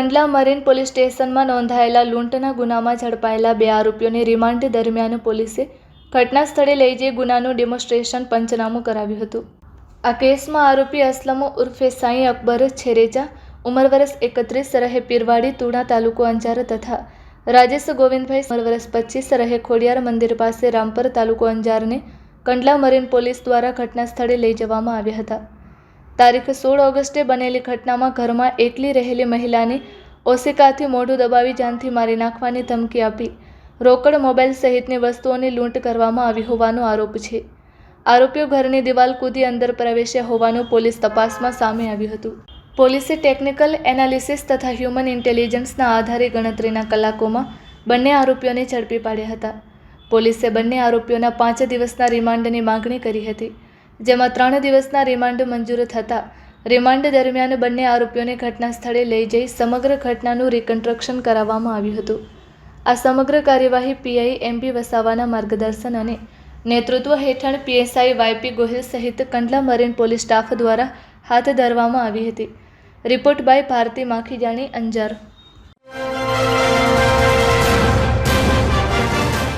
Kandla marine police સ્ટેશનમાં નોંધાયેલા લૂંટના ગુનામાં ઝડપાયેલા 2 આરોપીઓને રિમાન્ડ દરમિયાન પોલીસે ઘટના સ્થળે લઈ જઈ ગુનાનું ડેમોન્સ્ટ્રેશન પંચનામું કરાવ્યું હતું। આ કેસમાં આરોપી અસલમ ઉર્ફે સાઈ અકબર છેરેજા ઉંમર વર્ષ 31 રહે પીરવાડી તુણા તાલુકો અંજાર તથા રાજેશ ગોવિંદભાઈ ઉંમર વર્ષ 25 રહે ખોડિયાર મંદિર પાસે રામપર તાલુકો અંજારને કંડલા મરીન પોલીસ દ્વારા ઘટના સ્થળે લઈ જવામાં આવ્યા હતા। તારીખ 16 ઓગસ્ટે બનેલી ઘટનામાં ઘરમાં એકલી રહેલી મહિલાને ઓશિકાથી મોઢું દબાવી જાનથી મારી નાખવાની ધમકી આપી રોકડ મોબાઈલ સહિતની વસ્તુઓની લૂંટ કરવામાં આવી હોવાનો આરોપ છે। આરોપીઓ ઘરની દિવાલ કૂદી અંદર પ્રવેશ્યા હોવાનું પોલીસ તપાસમાં સામે આવ્યું હતું। પોલીસે ટેકનિકલ એનાલિસિસ તથા હ્યુમન ઇન્ટેલિજન્સના આધારે ગણતરીના કલાકોમાં બંને આરોપીઓને ઝડપી પાડ્યા હતા। પોલીસે બંને આરોપીઓના 5 દિવસના રિમાન્ડની માંગણી કરી હતી, જેમાં 3 દિવસના રિમાન્ડ મંજૂર થતાં રિમાન્ડ દરમિયાન બંને આરોપીઓને ઘટના સ્થળે લઈ જઈ સમગ્ર ઘટનાનું રિકન્સ્ટ્રક્શન કરાવવામાં આવ્યું હતું। આ સમગ્ર કાર્યવાહી પીઆઈ એમપી વસાવાના માર્ગદર્શન અને નેતૃત્વ હેઠળ પીએસઆઈ વાયપી ગોહિલ સહિત કંડલા મરીન પોલીસ સ્ટાફ દ્વારા હાથ ધરવામાં આવી હતી। Report by Bharti Makhijani, Anjar.